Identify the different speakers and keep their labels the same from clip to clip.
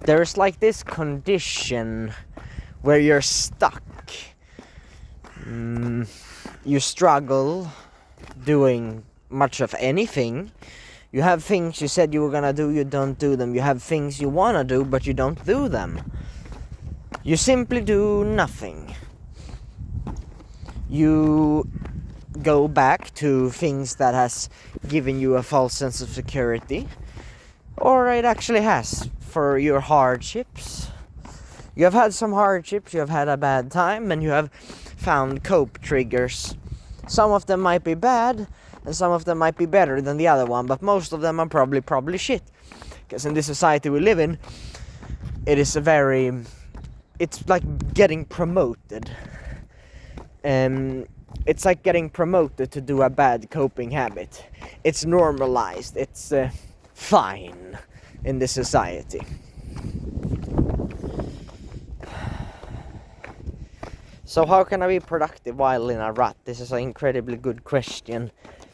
Speaker 1: there's like this condition where you're stuck. You struggle doing much of anything. You have things you said you were gonna do, you don't do them. You have things you wanna do, but you don't do them. You simply do nothing. You go back to things that has given you a false sense of security, or it actually has, for your hardships. You have had some hardships, you have had a bad time, and you have found cope triggers. Some of them might be bad, and some of them might be better than the other one, but most of them are probably shit. Because in this society we live in, it's like getting promoted. It's like getting promoted to do a bad coping habit. It's normalized, it's fine in this society. So how can I be productive while in a rut? This is an incredibly good question,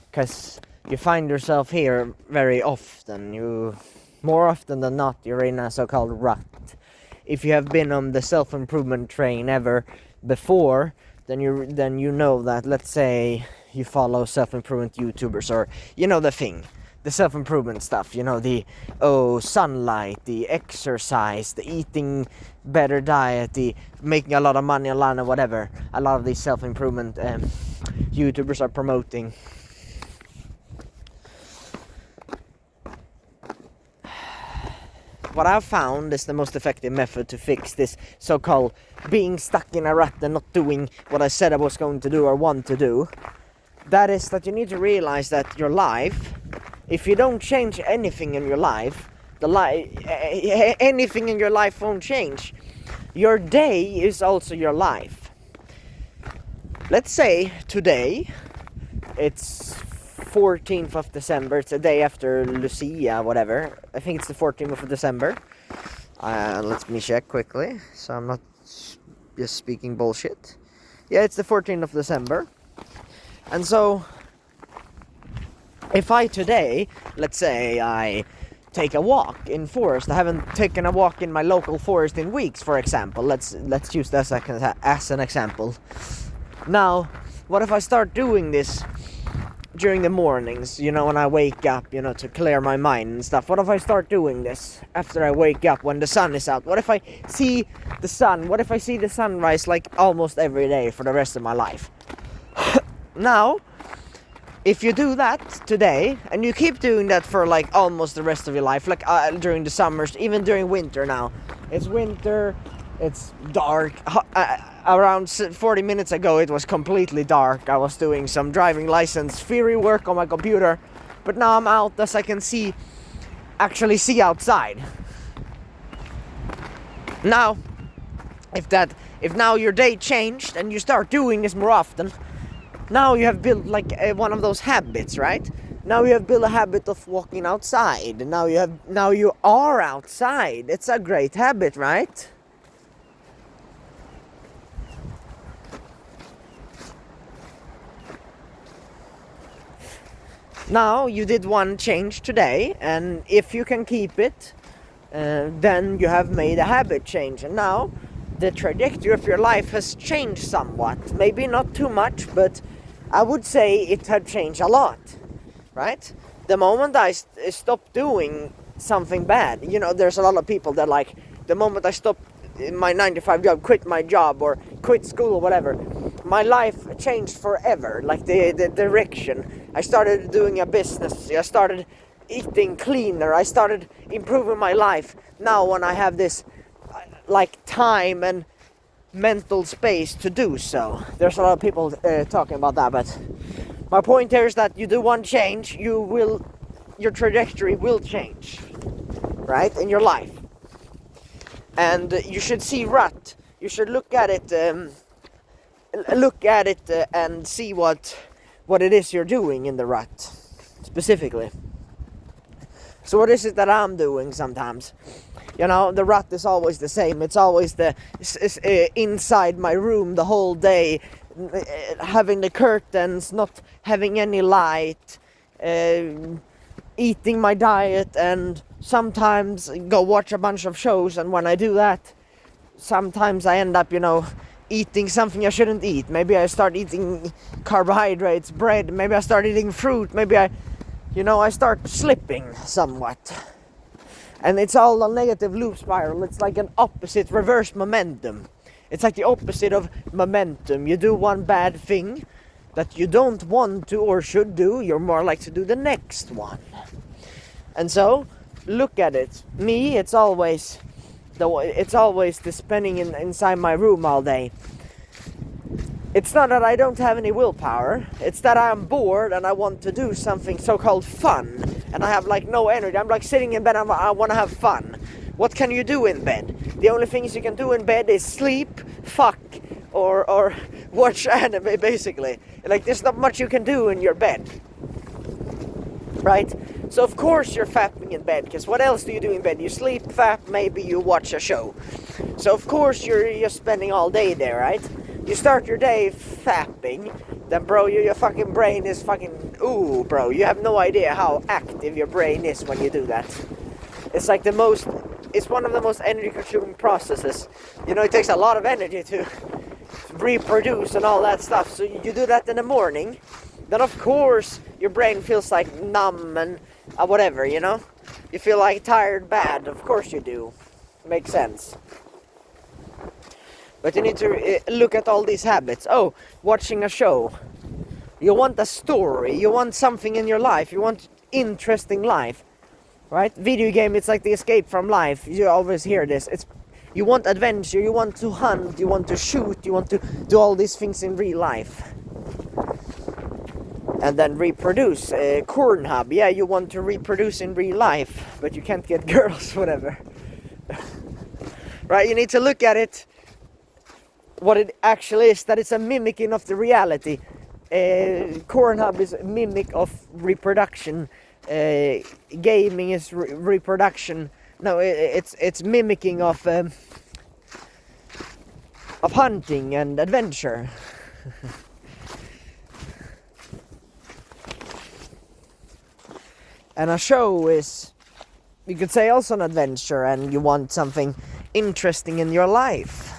Speaker 1: because you find yourself here very often. More often than not, you're in a so-called rut. If you have been on the self-improvement train ever before, then you know that, let's say you follow self-improvement YouTubers, or you know the thing, the self-improvement stuff, the sunlight, the exercise, the eating better diet, the making a lot of money online, or whatever a lot of these self-improvement YouTubers are promoting. What I've found is the most effective method to fix this so-called being stuck in a rut and not doing what I said I was going to do or want to do. That is that you need to realize that your life, if you don't change anything in your life, anything in your life won't change. Your day is also your life. Let's say today, it's 14th of December, it's a day after Lucia, whatever. I think it's the 14th of December. Let me check quickly, so I'm not just speaking bullshit. Yeah, it's the 14th of December. And so, if I today, let's say I take a walk in forest. I haven't taken a walk in my local forest in weeks, for example. Let's use that as an example. Now, what if I start doing this during the mornings, when I wake up, to clear my mind and stuff? What if I start doing this after I wake up when the sun is out? What if I see the sun? What if I see the sunrise like almost every day for the rest of my life? Now, if you do that today, and you keep doing that for like almost the rest of your life, like during the summers, even during winter now. It's winter, it's dark. Around 40 minutes ago it was completely dark. I was doing some driving license theory work on my computer, but now I'm out as I can actually see outside. Now, if now your day changed and you start doing this more often, now you have built like one of those habits, right? Now you have built a habit of walking outside, and now you are outside. It's a great habit, right? Now you did one change today, and if you can keep it, then you have made a habit change, and now the trajectory of your life has changed somewhat. Maybe not too much, but I would say it had changed a lot, right? The moment I stopped doing something bad, there's a lot of people that like, the moment I stopped my 9-to-5 job, quit my job or quit school or whatever, my life changed forever, like the direction. I started doing a business, I started eating cleaner, I started improving my life. Now when I have this like time and mental space to do so. There's a lot of people talking about that, but my point here is that you do one change, your trajectory will change, right, in your life. And you should see rut. You should look at it and see what it is you're doing in the rut, specifically. So what is it that I'm doing sometimes? The rut is always the same. It's always inside my room the whole day, having the curtains, not having any light, eating my diet and sometimes go watch a bunch of shows, and when I do that, sometimes I end up, eating something I shouldn't eat. Maybe I start eating carbohydrates, bread, maybe I start eating fruit, maybe I start slipping somewhat. And it's all a negative loop spiral. It's like an opposite reverse momentum. It's like the opposite of momentum. You do one bad thing that you don't want to or should do, you're more likely to do the next one. And so, look at it. Me, it's always the spending inside my room all day. It's not that I don't have any willpower. It's that I'm bored and I want to do something so-called fun. And I have like no energy. I'm like sitting in bed and I want to have fun. What can you do in bed? The only things you can do in bed is sleep, fuck, or watch anime, basically. Like, there's not much you can do in your bed. Right? So of course you're fapping in bed, because what else do you do in bed? You sleep, fap, maybe you watch a show. So of course you're spending all day there, right? You start your day fapping, then bro, your fucking brain is fucking, ooh bro, you have no idea how active your brain is when you do that. It's like it's one of the most energy consuming processes. It takes a lot of energy to reproduce and all that stuff. So you do that in the morning, then of course your brain feels like numb and whatever, you feel like tired, bad. Of course you do. Makes sense. But you need to look at all these habits. Oh, watching a show. You want a story. You want something in your life. You want interesting life. Right? Video game, it's like the escape from life. You always hear this. You want adventure. You want to hunt. You want to shoot. You want to do all these things in real life. And then reproduce. Pornhub. Yeah, you want to reproduce in real life. But you can't get girls, whatever. Right? You need to look at it. What it actually is, that it's a mimicking of the reality. Pornhub is a mimic of reproduction. Gaming is reproduction. No, it's mimicking of hunting and adventure. And a show is, you could say, also an adventure, and you want something interesting in your life.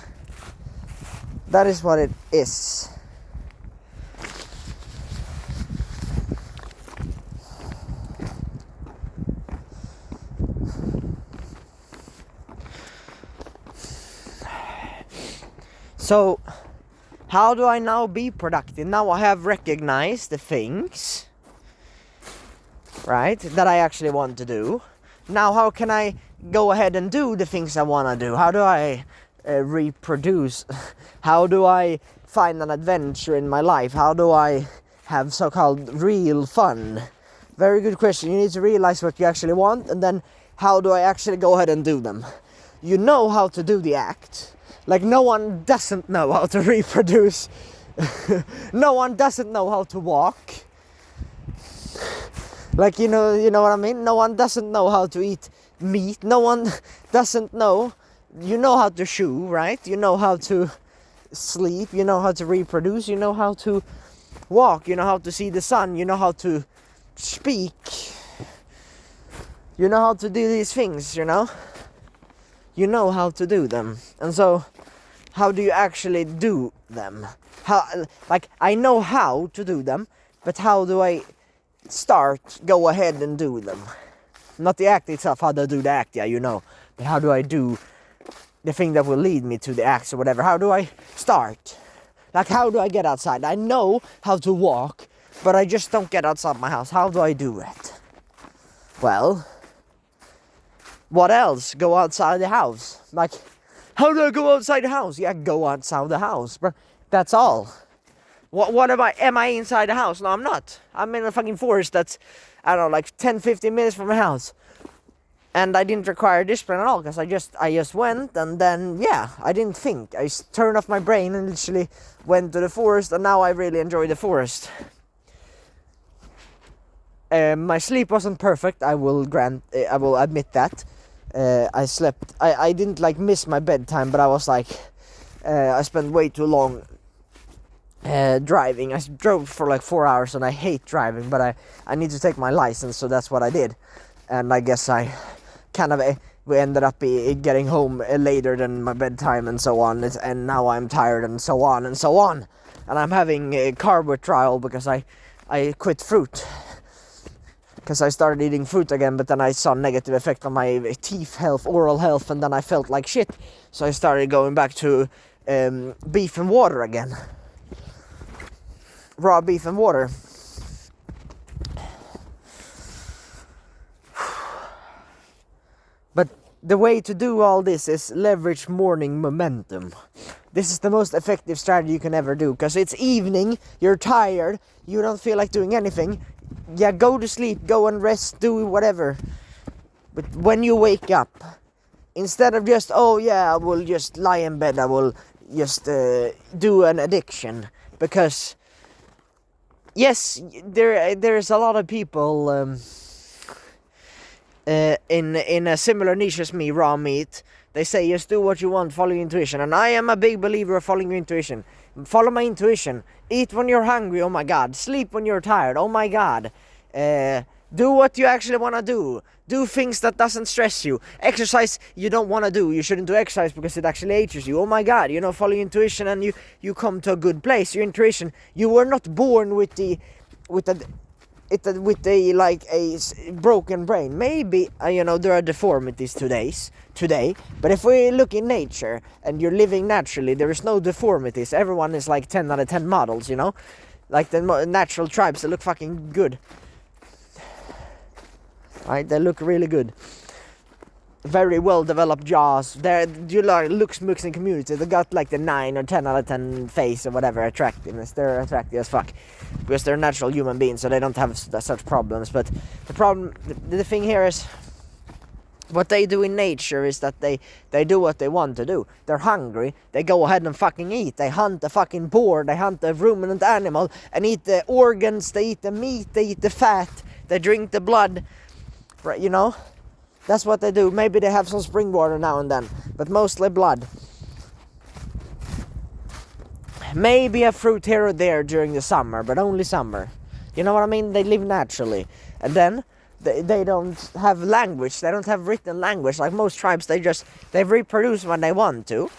Speaker 1: That is what it is. So, how do I now be productive? Now I have recognized the things, right, that I actually want to do. Now how can I go ahead and do the things I want to do? How do I reproduce? How do I find an adventure in my life? How do I have so-called real fun? Very good question. You need to realize what you actually want, and then how do I actually go ahead and do them? You know how to do the act. Like, no one doesn't know how to reproduce. No one doesn't know how to walk. Like, you know what I mean? No one doesn't know how to eat meat. No one doesn't know. You know how to chew, right? You know how to sleep. You know how to reproduce. You know how to walk. You know how to see the sun. You know how to speak. You know how to do these things, You know how to do them. And so, how do you actually do them? I know how to do them, but how do I go ahead and do them? Not the act itself, how do I do the act, but how do I do the thing that will lead me to the acts or whatever? How do I start? Like, how do I get outside? I know how to walk, but I just don't get outside my house. How do I do it? Well, what else? Go outside the house. Like, how do I go outside the house? Yeah, go outside the house, bro. That's all. What am I? Am I inside the house? No, I'm not. I'm in a fucking forest that's, I don't know, like 10-15 minutes from my house. And I didn't require discipline at all, because I just went, and then, yeah, I didn't think. I turned off my brain and literally went to the forest, and now I really enjoy the forest. My sleep wasn't perfect, I will admit that. I didn't miss my bedtime, but I was I spent way too long driving. I drove for 4 hours, and I hate driving, but I need to take my license, so that's what I did. And I guess I kind of we ended up getting home later than my bedtime and so on, and now I'm tired and so on and so on, and I'm having a carb withdrawal because I quit fruit, because I started eating fruit again, but then I saw negative effect on my teeth health, oral health, and then I felt like shit, so I started going back to beef and water again, raw beef and water. But the way to do all this is leverage morning momentum. This is the most effective strategy you can ever do, because it's evening, you're tired, you don't feel like doing anything. Yeah, go to sleep, go and rest, do whatever. But when you wake up, instead of just, oh yeah, I will just lie in bed, I will just do an addiction. Because, yes, there's a lot of people in a similar niche as me, raw meat. They say just do what you want, follow your intuition, and I am a big believer of following your intuition. Follow my intuition. Eat when you're hungry, oh my god. Sleep when you're tired, oh my god. Do what you actually want to do. Do things that doesn't stress you. Exercise you don't want to do. You shouldn't do exercise because it actually ages you. Oh my god, follow your intuition and you come to a good place. Your intuition, you were not born with a like a broken brain. Maybe there are deformities today, but if we look in nature and you're living naturally, there is no deformities. Everyone is like 10 out of 10 models, like the natural tribes that look fucking good, right? They look really good, very well developed jaws. Looks mixed in community. They got like the 9 or 10 out of 10 face or whatever attractiveness. They're attractive as fuck because they're natural human beings, so they don't have such problems. But the thing here is, what they do in nature is that they do what they want to do. They're hungry, they go ahead and fucking eat. They hunt the fucking boar, they hunt the ruminant animal and eat the organs, they eat the meat, they eat the fat, they drink the blood, right? That's what they do. Maybe they have some spring water now and then, but mostly blood. Maybe a fruit here or there during the summer, but only summer. You know what I mean? They live naturally. And then they don't have language. They don't have written language. Like most tribes, they reproduce when they want to.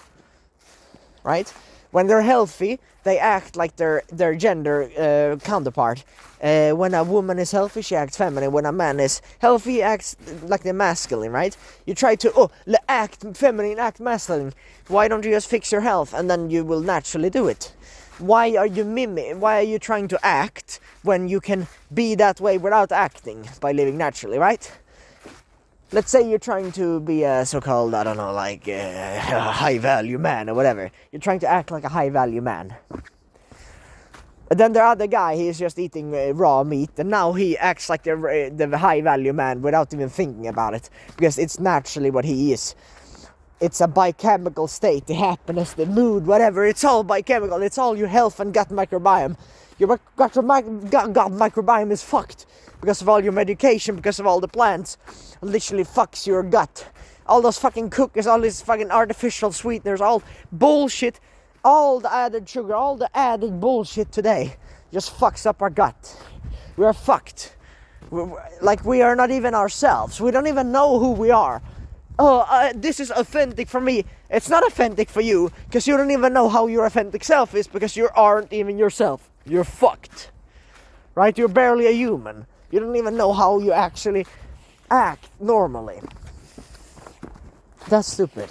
Speaker 1: Right? When they're healthy, they act like their gender counterpart. When a woman is healthy, she acts feminine. When a man is healthy, he acts like the masculine, right? You try to act feminine, act masculine. Why don't you just fix your health and then you will naturally do it? Why are you trying to act when you can be that way without acting by living naturally, right? Let's say you're trying to be a so-called, I don't know, like a high-value man or whatever. You're trying to act like a high-value man. And then the other guy, he's just eating raw meat, and now he acts like the high-value man without even thinking about it, because it's naturally what he is. It's a biochemical state, the happiness, the mood, whatever. It's all biochemical. It's all your health and gut microbiome. Your gut microbiome is fucked because of all your medication, because of all the plants. It literally fucks your gut. All those fucking cookies, all these fucking artificial sweeteners, all bullshit, all the added sugar, all the added bullshit today just fucks up our gut. We are fucked. We are not even ourselves. We don't even know who we are. This is authentic for me. It's not authentic for you, because you don't even know how your authentic self is, because you aren't even yourself. You're fucked, right? You're barely a human. You don't even know how you actually act normally. That's stupid.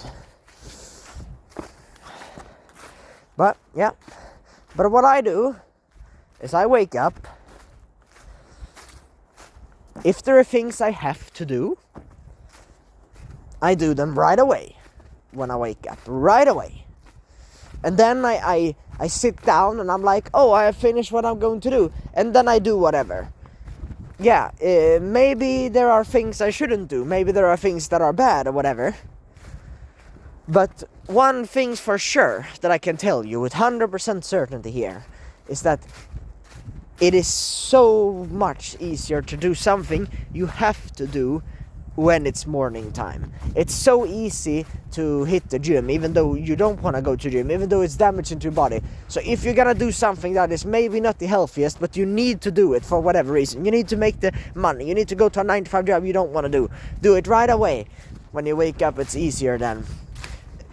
Speaker 1: But yeah, but what I do is I wake up. If there are things I have to do, I do them right away when I wake up, right away. And then I sit down and I'm like, I have finished what I'm going to do. And then I do whatever. Yeah, maybe there are things I shouldn't do. Maybe there are things that are bad or whatever. But one thing for sure that I can tell you with 100% certainty here is that it is so much easier to do something you have to do when it's morning time. It's so easy to hit the gym, even though you don't want to go to the gym, even though it's damaging to your body. So if you're gonna do something that is maybe not the healthiest, but you need to do it for whatever reason, you need to make the money, you need to go to a 9-to-5 job you don't want to do it right away. When you wake up, it's easier than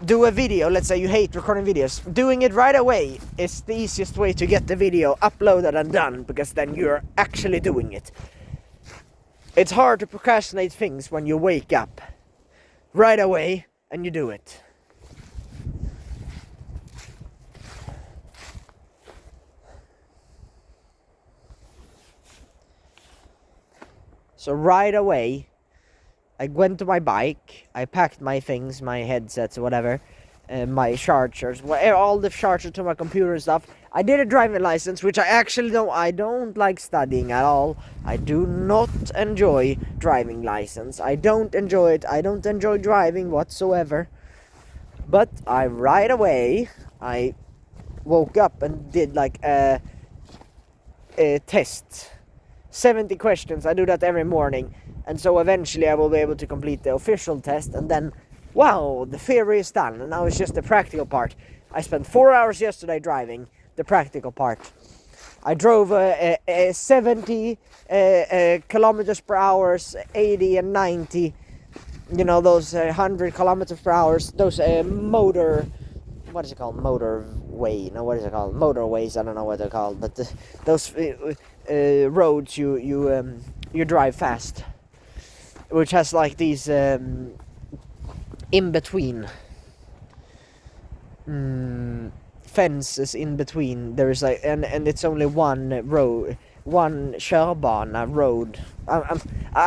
Speaker 1: do a video. Let's say you hate recording videos. Doing it right away is the easiest way to get the video uploaded and done, because then you're actually doing it. It's hard to procrastinate things when you wake up right away and you do it. So right away, I went to my bike, I packed my things, my headsets, whatever, my chargers, all the chargers to my computer and stuff. I did a driving license, which I don't like studying at all. I do not enjoy driving license. I don't enjoy it. I don't enjoy driving whatsoever. But right away, I woke up and did like a test. 70 questions. I do that every morning. And so eventually I will be able to complete the official test, and then, wow, the theory is done, and now it's just the practical part. I spent 4 hours yesterday driving the practical part. I drove 70 kilometers per hour, 80 and 90, you know, those 100 kilometers per hour, those what is it called? Motorway, no, what is it called? Motorways, I don't know what they're called, but those roads you drive fast, which has like these in between fences in between. There is like and it's only one road, one körbana road. I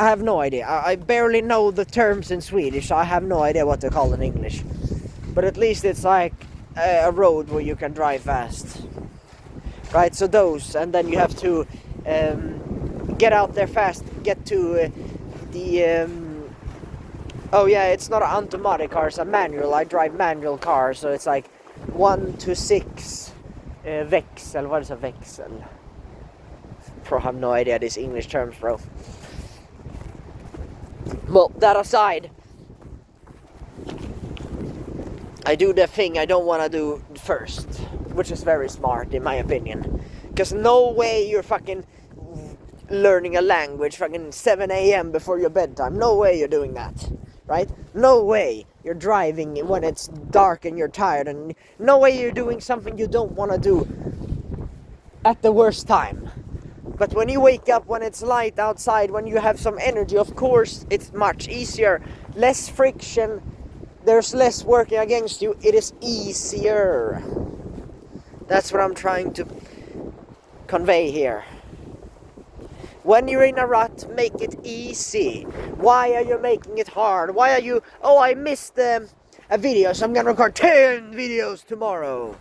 Speaker 1: have no idea. I barely know the terms in Swedish. So I have no idea what they're called in English. But at least it's like a road where you can drive fast, right? So those, and then you have to get out there fast, get to oh yeah, it's not an automatic car, it's a manual. I drive manual cars, so it's like 1 to 6 växel. What is a växel? Bro, I have no idea these English terms, bro. Well, that aside, I do the thing I don't want to do first, which is very smart in my opinion. Because no way you're fucking learning a language fucking 7 a.m. before your bedtime. No way you're doing that, right? No way you're driving when it's dark and you're tired, and no way you're doing something you don't want to do at the worst time. But when you wake up, when it's light outside, when you have some energy, of course it's much easier. Less friction, there's less working against you, it is easier. That's what I'm trying to convey here. When you're in a rut, make it easy. Why are you making it hard? Why are you, oh, I missed a video, so I'm gonna record 10 videos tomorrow.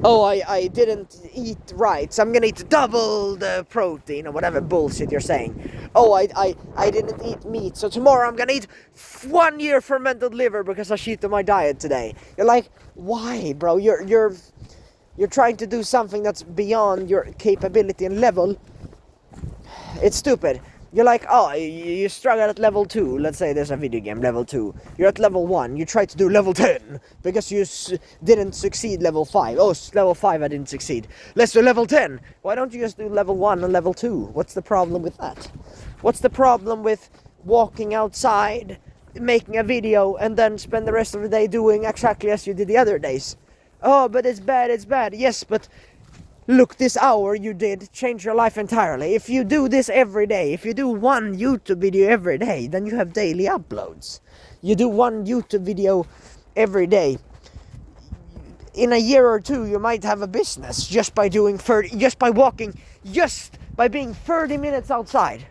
Speaker 1: Oh, I didn't eat right, so I'm gonna eat double the protein, or whatever bullshit you're saying. Oh, I didn't eat meat, so tomorrow I'm gonna eat 1 year fermented liver because I cheated my diet today. You're like, why, bro? You're trying to do something that's beyond your capability and level. It's stupid. You're like, oh, you struggle at level 2. Let's say there's a video game, level 2. You're at level 1. You try to do level 10 because you didn't succeed level 5. Oh, level 5 I didn't succeed. Let's do level 10. Why don't you just do level 1 and level 2? What's the problem with that? What's the problem with walking outside, making a video, and then spend the rest of the day doing exactly as you did the other days? Oh, but it's bad, it's bad. Yes, but look, this hour you did change your life entirely. If you do this every day, if you do one YouTube video every day, then you have daily uploads. You do one YouTube video every day. In a year or two, you might have a business just by doing 30, just by walking, just by being 30 minutes outside.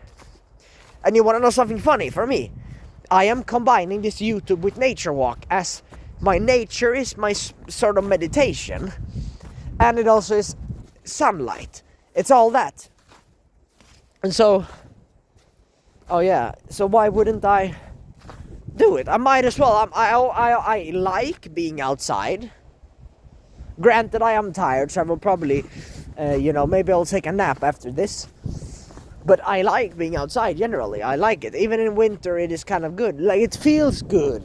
Speaker 1: And you want to know something funny for me? I am combining this YouTube with nature walk, as my nature is my sort of meditation, and it also is sunlight. It's all that. And so, oh yeah, so why wouldn't I do it? I might as well. I like being outside. Granted, I am tired, so I will probably maybe I'll take a nap after this. But I like being outside generally. I like it. Even in winter it is kind of good. Like, it feels good.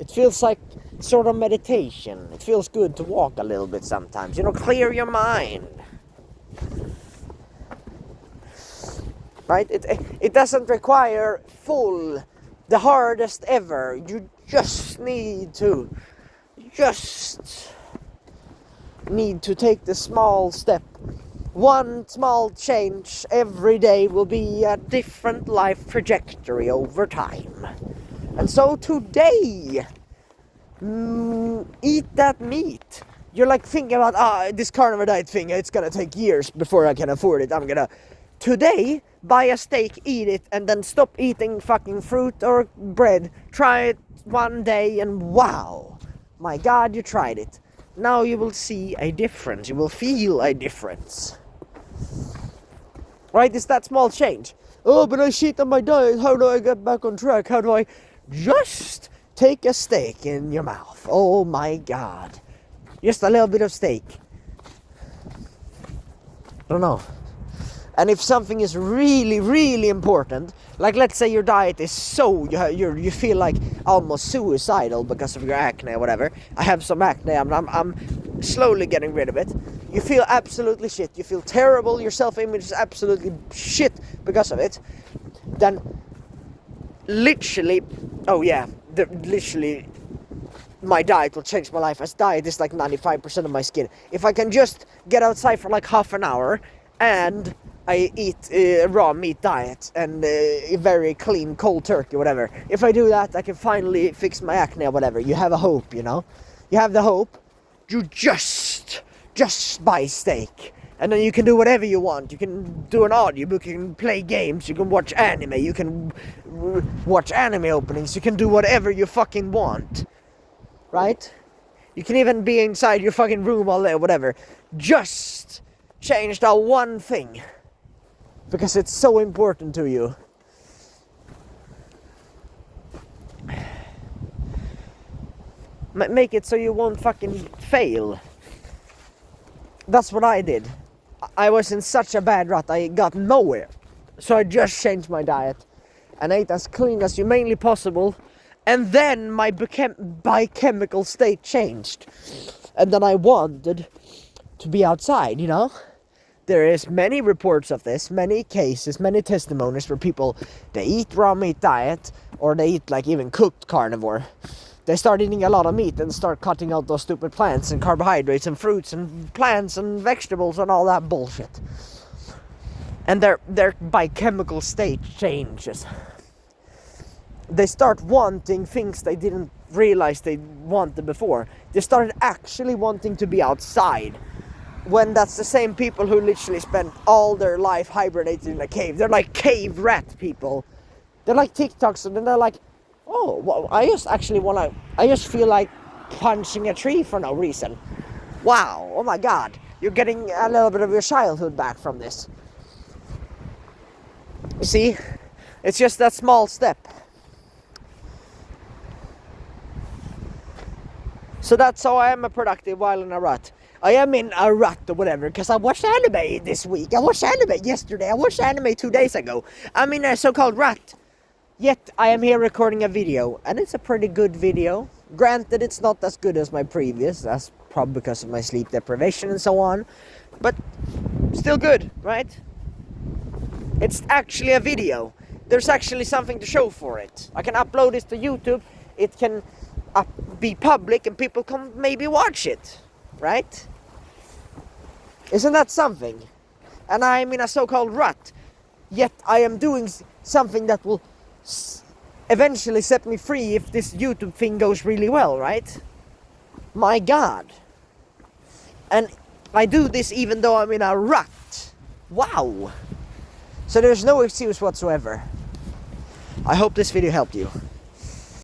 Speaker 1: It feels like sort of meditation. It feels good to walk a little bit sometimes. Clear your mind. Right? It doesn't require the hardest ever. You just need to take the small step. One small change every day will be a different life trajectory over time. And so today, eat that meat. You're like thinking about, this carnivore diet thing, it's gonna take years before I can afford it. I'm gonna, today, buy a steak, eat it, and then stop eating fucking fruit or bread. Try it one day and wow, my God, you tried it. Now you will see a difference. You will feel a difference. Right? It's that small change. Oh, but I cheat on my diet. How do I get back on track? How do I just take a steak in your mouth? Oh my God. Just a little bit of steak. I don't know. And if something is really, really important, like let's say your diet is so, you feel like almost suicidal because of your acne or whatever. I have some acne, I'm slowly getting rid of it. You feel absolutely shit, you feel terrible, your self-image is absolutely shit because of it. Then, literally, my diet will change my life, as diet is like 95% of my skin. If I can just get outside for like half an hour and I eat raw meat diet and a very clean cold turkey, whatever. If I do that, I can finally fix my acne or whatever. You have a hope, You have the hope. You just buy steak. And then you can do whatever you want. You can do an audiobook, you can play games, you can watch anime, you can watch anime openings, you can do whatever you fucking want. Right? You can even be inside your fucking room all day, whatever. Just change that one thing. Because it's so important to you. Make it so you won't fucking fail. That's what I did. I was in such a bad rut, I got nowhere. So I just changed my diet and ate as clean as humanly possible. And then my biochemical state changed. And then I wanted to be outside, There is many reports of this, many cases, many testimonies where people, they eat raw meat diet, or they eat like even cooked carnivore. They start eating a lot of meat and start cutting out those stupid plants and carbohydrates and fruits and plants and vegetables and all that bullshit. And their biochemical state changes. They start wanting things they didn't realize they wanted before. They started actually wanting to be outside. When that's the same people who literally spent all their life hibernating in a cave. They're like cave rat people. They're like TikToks, and then they're like, oh, well, I just feel like punching a tree for no reason. Wow, oh my God. You're getting a little bit of your childhood back from this. You see? It's just that small step. So that's how I am a productive while in a rut. I am in a rut or whatever, because I watched anime this week. I watched anime yesterday. I watched anime 2 days ago. I'm in a so-called rut. Yet, I am here recording a video. And it's a pretty good video. Granted, it's not as good as my previous. That's probably because of my sleep deprivation and so on. But, still good, right? It's actually a video. There's actually something to show for it. I can upload this to YouTube. It can be public and people can maybe watch it. Right? Isn't that something? And I'm in a so-called rut. Yet I am doing something that will eventually set me free if this YouTube thing goes really well, right? My God. And I do this even though I'm in a rut. Wow. So there's no excuse whatsoever. I hope this video helped you.